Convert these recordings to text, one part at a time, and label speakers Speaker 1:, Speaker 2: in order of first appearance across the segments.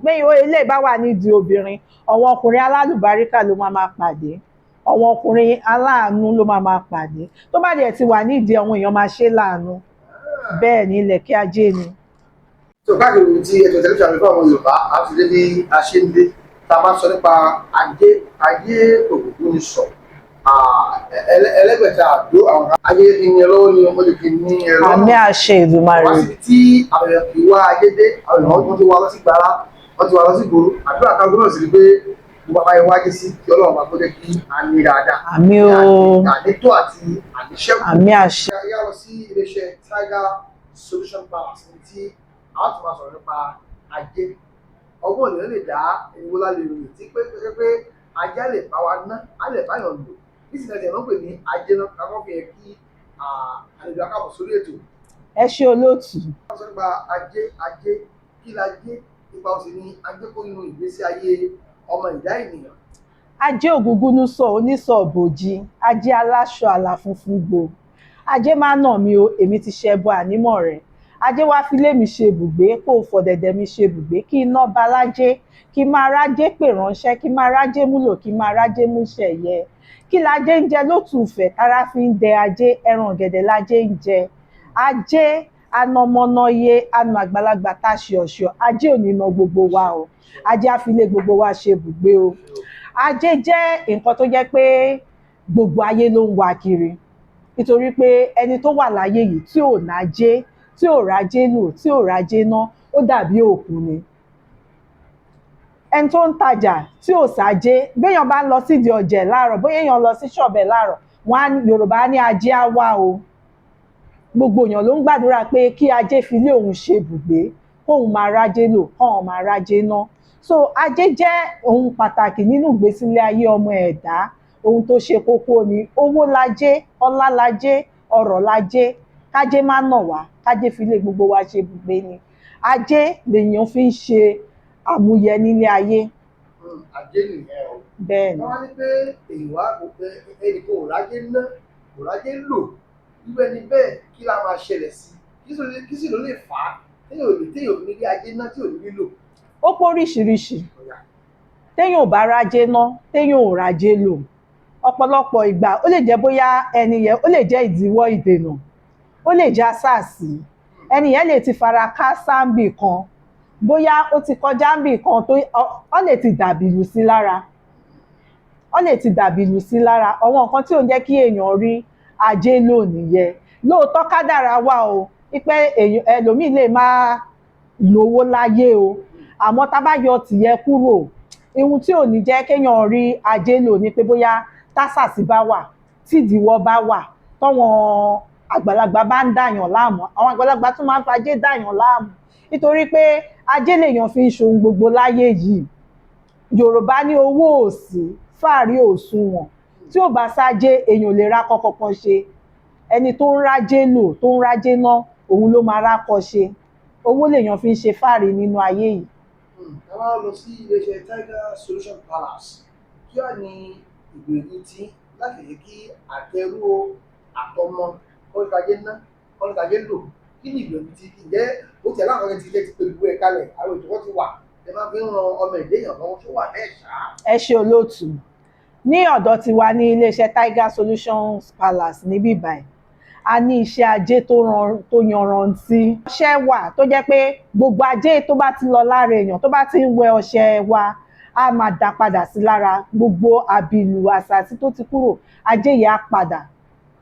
Speaker 1: gbẹ̀yìn ilé bá wà nídìí obìnrin àwọn ọkùnrin alálùbáríkà ló máa pàdé àwọn ọkùnrin aláàánú ló máa pàdé tó bá dẹ̀ ti wà nídìí àwọn èèyàn máa ṣe láàánú bẹ́ẹ̀ ni ilẹ̀kẹ̀ ajé ni.
Speaker 2: tó káàkiri tí ètò tẹlifíṣàn fún àwọn Yorùbá a ti dé bí a ṣe ń dé tá a bá sọ nípa ajé ògùnkùn ní sọ ẹlẹgbẹta àdó àwọn ayé ìyẹn lọ́wọ́ ni ọmọ lè fi ní ẹ̀rọ
Speaker 1: àmì àṣẹ Èdùmàrè.
Speaker 2: wá síbi tí àwọn èèyàn kì í wá ajé dé àwọn èèyàn wọn ti wá lọ sí gbàrà wọn ti wá lọ sí gbòòrò àdúrà kan gbọ́dọ̀ sí ni pé gbogbo àbáyé wájú sí kí Ọlọ́run máa gbọ́dọ̀ kí a ní dáadáa
Speaker 1: àmì o
Speaker 2: àdètò àti àdèṣẹ́kù.
Speaker 1: àmì àṣẹ.
Speaker 2: yá lọ sí iléeṣẹ́ Tiger Solution Palace ní tí a ti máa sọ̀rọ̀ nípa ajé ọgbọ́n ènìyàn lè dá ewu lálẹ́ ìròyìn tí pé ajá lè bá wa ná á lè bá yàn lò bísíǹnẹ̀sì ẹ̀ ló ń pè ní ajé náà kákọ́ fi yẹ kí àlejò akábọ̀ sórí ètò.
Speaker 1: ẹ ṣe olóòtú.
Speaker 2: wọ́n sọ nípa ajé kí la jẹ́ nípa òsì ní ajé kó nínú ìgbésí ayé ọmọ ìdá ènìyàn.
Speaker 1: ajé ògúngúnú sọ onísọ bòjì ajé aláṣọ àlà funfun gbò ajé máa nà mí o èmi ti ṣẹbọ ànímọ̀ rẹ̀ ajé wá filé mi ṣe ibùgbé kó o fọ̀dẹ̀dẹ̀ mi ṣe ibùgbé kí iná balájé kí máa rájé pè ránṣẹ́ kí máa rájé múlò kí máa rájé múṣẹ̀ yẹ kí lajé ń jẹ lótùúfẹ̀ tára fi ń dẹ ajé ẹran ọ̀gẹ̀dẹ̀ lajé ń jẹ ajé anamọ́náyé anu àgbàlagbà táṣe ọ̀ṣọ́ ajé ò ní na gbogbo wa o ajé á filé gbogbo wa ṣe ibùgbé o ajé jẹ́ nǹkan tó jẹ́ pé gbogbo ayé ló ń wá kiri nítorí pé ẹni tó wà láyé yìí tí ò nájé tí ò rájé lò tí ò rájé ná ó dàbí òkú ni ẹni tó ń tajà tí ò sájé béèyàn bá ń lọ sídìí ọjà láàárọ̀ bóyá èèyàn lọ sí ṣọ̀bẹ̀ láàárọ̀ wọn Yorùbá ní ajé á wá o gbogbo èèyàn ló ń gbàdúrà pé kí ajé fi lé òun ṣe ibùgbé kóun máa rájé lò kóun máa rájé ná so ajé jẹ́ ohun pàtàkì nínú ìgbésílẹ̀ ayé ọmọ ẹ̀dá ohun tó ṣe kókó ni owó lajé ọlá lajé ọrọ̀ lajé kájé má nà wá kájé fi lé gbogbo wa ṣe ibùgbé ni ajé lèèyàn fi ń ṣe àmúyẹ nílé ayé.
Speaker 2: ajé nìyẹn o.
Speaker 1: bẹ́ẹ̀ ni.
Speaker 2: wọ́n á ní pé èèyàn wá ẹnì kan ò rájé ná kò rájé lò irú ẹni bẹ́ẹ̀ kí la máa ṣẹlẹ̀ sí kí sì ló lè fà á téèyàn ò ní rí ajé ná tí ò ní nílò.
Speaker 1: ó póríṣiríṣi téèyàn ò bá rájé ná téèyàn ò rájé lò ọ̀pọ̀lọpọ̀ ìgbà ó lè jẹ́ bóyá ẹni yẹn ó lè jẹ́ ìdíwọ́ ìdènà ó lè já sáàsì ẹni yẹn lè ti fara ká sáǹbì kan bóyá ó ti kọjá ńbì kan tó ó lè ti dàbí lù sí lára àwọn nǹkan tí ò ń jẹ́ kí èèyàn rí ajé lò nìyẹn lóòótọ́ kádàrá wà o wípé ẹlòmíì lè máa lówó láyé o àmọ́ tá bá yọ tìyẹ kúrò ihun tí ò ní jẹ́ kéèyàn rí ajé lò ní pé bóyá tásàsí bá wà tídìíwọ́ bá wà tọ́wọn àgbàlagbà bá ń dàyàn láàmú àwọn àgbàlagbà tún máa ń fajé dàyàn láàmú nítorí pé ajé lèèyàn fi ń ṣohun gbogbo láyé yìí Yorùbá ní owó òsì fàárí òṣùwọ̀n tí ò bá sájé èèyàn lè rákọ kankan ṣe ẹni tó ń rájé lò tó ń rájé ná òun ló máa rákọ ṣe owó lèèyàn fi ń ṣe fàárí nínú ayé yìí.
Speaker 2: ẹ máa lọ sí iléeṣẹ́ Tiger Solution Palace kí wàá ní ìgbèrú tí láti lè kí àtẹrù àtọmọ kọ́ńtàjé ná kọ́ńtàjé lò kí ni ìgbèrú tí kì í jẹ́ ó ti aláwọ̀ ẹ̀ ti jẹ́ ti pẹ̀lú ẹ̀ kalẹ̀ àwọn ètò wọn ti wà ẹ máa fi ń ran ọmọ ìdéyàn lọ́wọ́ tó wà bẹ́ẹ̀ ṣá.
Speaker 1: ẹ ṣe olóòtú ní ọ̀dọ̀ tiwa ní iléeṣẹ́ Tiger Solution Palace níbí báyìí a ní iṣẹ́ ajé tó yanrantí ọṣẹ wà tó jẹ́ pé gbogbo ajé tó bá ti lọ lára èèyàn tó bá ti ń wẹ ọṣẹ wa a máa dá padà sí lára gbogbo àbìlù àṣàtì tó ti kúrò ajé yìí á padà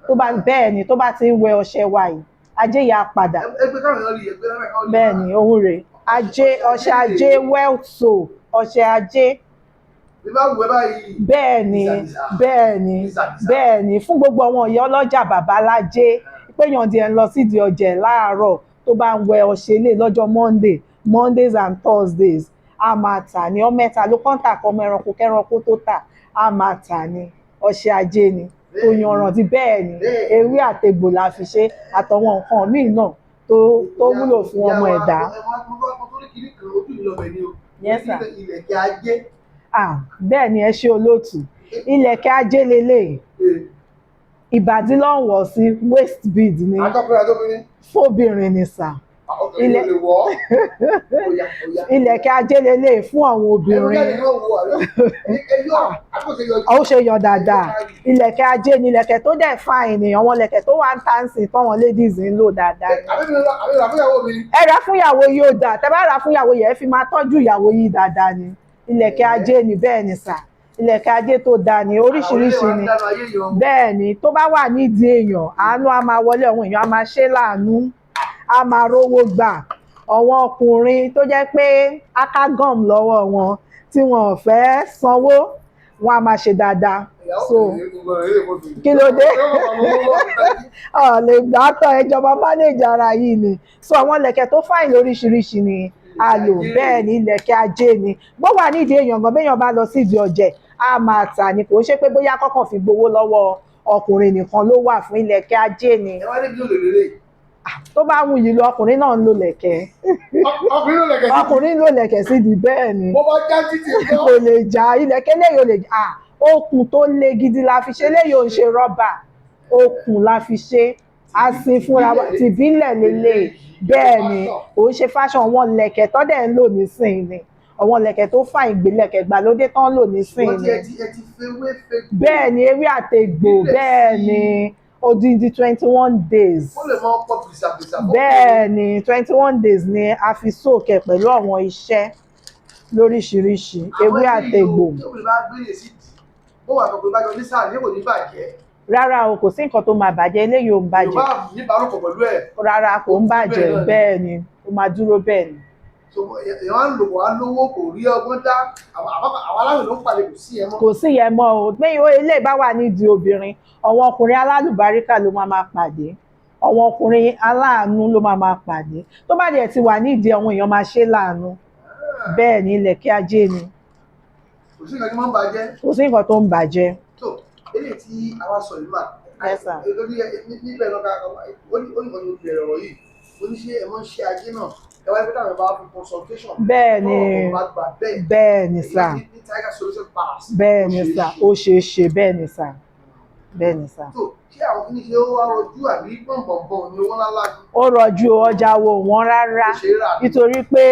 Speaker 1: tó bá bẹ́ẹ̀ ni tó bá ti ń wẹ ọṣẹ wa yìí ajé yìí á padà.
Speaker 2: ẹgbẹ́ káwọn èèyàn rí ẹgbẹ́ lára káwọn.
Speaker 1: bẹ́ẹ̀ ni òun rèé ajé ọṣẹ ajé wealth soap ọṣẹ ajé. bẹ́ẹ̀ ni fún gbogbo àwọn ìyá ọlọ́jà babalájé péyàn díẹ̀ ń lọ sídìí ọjà láàárọ̀ tó bá ń wẹ ọṣẹ ilé lọ́jọ́ Mondays and Thursdays a máa tà ní ọmọ ẹ̀ta ló kọ́ńtà kọ́ ọmọ ẹranko kẹ́ranko tó tà a máa tà ní ọṣẹ ajé ni tó yanrantí bẹ́ẹ̀ ni ewé àtegbò la fi ṣe àtọwọn nǹkan míì náà tó wúlò fún ọmọ ẹ̀dá. Yes sir.
Speaker 2: ilẹ̀kẹ̀ ajé.
Speaker 1: bẹ́ẹ̀ ni ẹ ṣe olóòtú ilẹ̀kẹ̀ ajé lélẹ̀ ìbàdí ló ń wọ̀ sí waist bead ni fóbìnrin ni sà Ilẹ̀-
Speaker 2: lè wọ́ oya oya.
Speaker 1: ilẹ̀kẹ̀ ajé lélẹ̀ fún àwọn obìnrin.
Speaker 2: ẹ̀rọ náà wo àbí ẹ̀yọ́ àkóso yọ.
Speaker 1: Ó ṣe yọ dáadáa. Ilẹ̀kẹ̀ ajé ni ilẹ̀kẹ̀ tó dẹ̀ fa ènìyàn, àwọn ilẹ̀kẹ̀ tó wà ń tàǹsì tọ́wọn ladies ń lò dáadáa.
Speaker 2: àbí rà fún ìyàwó mi.
Speaker 1: Ẹ rà fún ìyàwó yìí ó dáa, tẹ́ bá rà fún ìyàwó yẹn ẹ fi máa tọ́jú ìyàwó yìí dáadáa ni. Ilẹ̀kẹ̀ ajé ni, bẹ́ẹ̀ ni sà. Ilẹ̀kẹ̀ ajé tó dáa ni, oríṣiríṣi ni. Bẹ́ẹ̀ ni, tó bá wà nídìí èèyàn, àánú á máa wọlé, àwọn èèyàn á máa ṣe láàánú, á máa rówó gbà. Àwọn ọkùnrin tó jẹ́ pé akágọ́m lọ́wọ́ wọn tí wọn ò fẹ́ sanwó, wọn á máa ṣe dáadáa. So kí ló dé? Lè gbà tán ẹjọba mánéjì ara yìí ni. So àwọn ilẹ̀kẹ̀ tó fáìn lóríṣiríṣi ni a lò. Bẹ́ẹ̀ ni ilẹ̀kẹ̀ ajé ni. Bó wà nídìí èèyàn gan, béèyàn bá lọ sídìí ọ̀jẹ̀ á máa tà ní, kò ń ṣe pé bóyá kọ́kàn fi gbowó lọ́wọ́ ọkùnrin nìkan ló wà fún. Ilẹ̀kẹ̀ ajé ni.
Speaker 2: ẹ wá débi ló lè lélẹ̀.
Speaker 1: Tó bá wù yìí lọ, ọkùnrin náà ń lo lẹ̀kẹ̀.
Speaker 2: ọkùnrin ló lẹ̀kẹ̀ sí.
Speaker 1: Ọkùnrin ló lẹ̀kẹ̀ sídìí, bẹ́ẹ̀ ni.
Speaker 2: bó bá já títì
Speaker 1: Kò lè já ilẹ̀kẹ̀, eléyìí ò lè já. Okùn tó le gidi la fi ṣe, eléyìí ò ń ṣe rọ́bà. Okùn la fi ṣe, a sin fúnra wa, tìbílẹ̀ lélẹ̀. Bẹ́ẹ̀ ni, ò ń ṣe fashion. Àwọn lẹ̀kẹ̀ tó dẹ̀ ń lò nísìnyí ni. Àwọn lẹ̀kẹ̀ tó fà ìgbélẹ̀kẹ̀ gbàlódé tán ń lò nísìnyí ni. Bẹ́ẹ̀ ni, ewé àtegbò, bẹ́ẹ̀ ni, odindi 21 days.
Speaker 2: ó lè mọ ọkọ bìsàbìsà.
Speaker 1: Bẹ́ẹ̀ ni, 21 days ni a fi sóòkè pẹ̀lú àwọn iṣẹ́ lóríṣiríṣi, ewé àtegbò.
Speaker 2: tó lè bá gbélé sí ìdí ó wà pẹ̀lú bá jọ ní sáà ní kò ní bàjẹ́.
Speaker 1: Rárá o, kò sí nǹkan tó máa bàjẹ́, eléyìí ò ń bàjẹ́.
Speaker 2: yorùbá níbàárọ̀pọ̀ pẹ̀lú ẹ̀.
Speaker 1: Rárá, kò ń bàjẹ́. Bẹ́ẹ̀ ni, ó máa dúró bẹ́ẹ̀ ni.
Speaker 2: èèyàn á lò wá lówó kò rí ọgbọ́n dá àwọn aláwìn ló ń palẹ̀ kò sí yẹn mọ́.
Speaker 1: Kò sí yẹn mọ́ o. Gbẹ̀yìn eléyìí bá wà nídìí obìnrin, àwọn ọkùnrin alálùbáríkà ló máa pàdé. Àwọn ọkùnrin aláàánú ló máa pàdé. Tó bá dẹ̀ ti wà nídìí, àwọn èèyàn máa ṣe láàánú. Bẹ́ẹ̀ ni, ilẹ̀kẹ̀ ajé ni.
Speaker 2: kò sí nǹkan tí wọ́n ń bàjẹ́.
Speaker 1: Kò sí nǹkan tó ń bàjẹ́.
Speaker 2: tó eléyìí tí a wá sọ yìí mà.
Speaker 1: Yes, sir.
Speaker 2: níbẹ̀ náà ó ní nǹkan tó bẹ̀rẹ̀ ọ̀rọ̀ yìí ó ní ṣé ẹ mọ́ ń ṣe ajé náà ẹ wáyé pé táwọn bá fún consultation.
Speaker 1: Bẹ́ẹ̀ ni, bẹ́ẹ̀ ni sà.
Speaker 2: ní Tiger Solution Palace.
Speaker 1: Bẹ́ẹ̀ ni sà, ó ṣeé ṣe. Bẹ́ẹ̀ ni sà. Bẹ́ẹ̀ ni sà.
Speaker 2: tó ṣé àwọn kìíní ṣe ó wá rọjú àbí gbọ̀ngbọ̀ngbọ̀n ni owó ńlá láti.
Speaker 1: Ó rọjú, ọjà wo wọ́n rárá, nítorí pé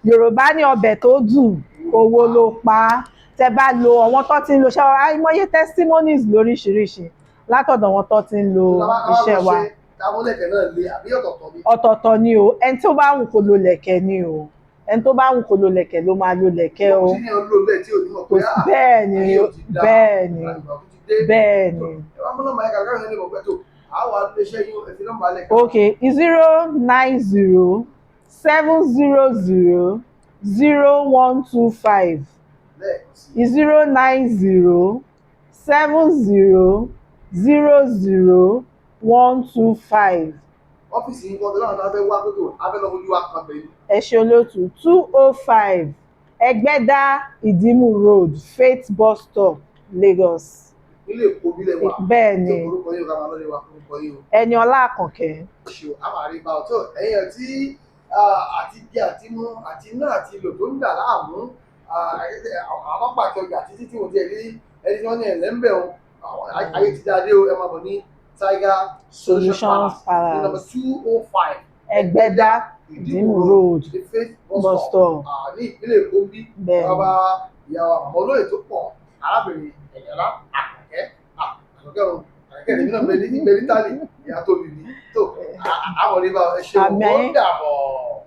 Speaker 1: Yorùbá ní ọbẹ̀ tó dùn owó ló pa á. Tẹ́ bá lo àwọn tó ti ń lo iṣẹ́ wa, àìmọye testimonies lóríṣiríṣi látọ̀dọ̀ wọn tó ti ń lo iṣẹ́ wa.
Speaker 2: Tábọ́lẹ̀kẹ̀ náà lé àbí ọ̀tọ̀ọ̀tọ̀ ni.
Speaker 1: Ọ̀tọ̀ọ̀tọ̀ ni o, ẹni tó bá wù kó lo lẹ̀kẹ̀ ni o, ẹni tó bá wù kó lo lẹ̀kẹ̀ ló máa lo lẹ̀kẹ̀ o. Bẹ́ẹ̀ ni, bẹ́ẹ̀ ni, bẹ́ẹ̀ ni. Okay, 090 700 0125 090 70 00 125.
Speaker 2: ọ́fíìsì yìí kọ́ lọ́nà náà fẹ́ wá pé kò abẹ́lọ́wọ́ yóò wá kan bẹ́ẹ̀.
Speaker 1: Ẹ ṣé olóòtú, 205 Ẹgbẹ́dá Ìdìmú Road, Faith Bus Stop, Lagos.
Speaker 2: Ilé Èkó bílẹ̀ wà.
Speaker 1: Bẹ́ẹ̀ ni.
Speaker 2: Orúkọ yóò ká máa lọ́lẹ̀ wá orúkọ yìí o.
Speaker 1: Ẹniọlá Àkànkẹ́.
Speaker 2: Ṣé o, a máa rí bá ọ tó ẹ̀yàn tí àti jẹ àti mú àti iná àti ìlò tó ń dà láàmú àwọn pàtó ọjà títí tí mo ti rí ẹni tí wọ́n ní ẹ̀lẹ́mbẹ̀ o ayé ti dáadé o ẹ máa bọ̀ ní Tiger Solution Palace ní number 205
Speaker 1: Ẹgbẹ́dá Ìdìmú Road, Bus Stop.
Speaker 2: Ní ìpínlẹ̀ Èkó bí bàbá ìyàwó àmọ́ olóyè tó pọ̀ arábìnrin Ẹniọlá Àkànkẹ́ Àkànkẹ́ nínú ìgbẹ́lítàlì ìyá tó bìbí tó àwọn oníbà ẹ̀ṣẹ̀ wọ́n dàbọ̀.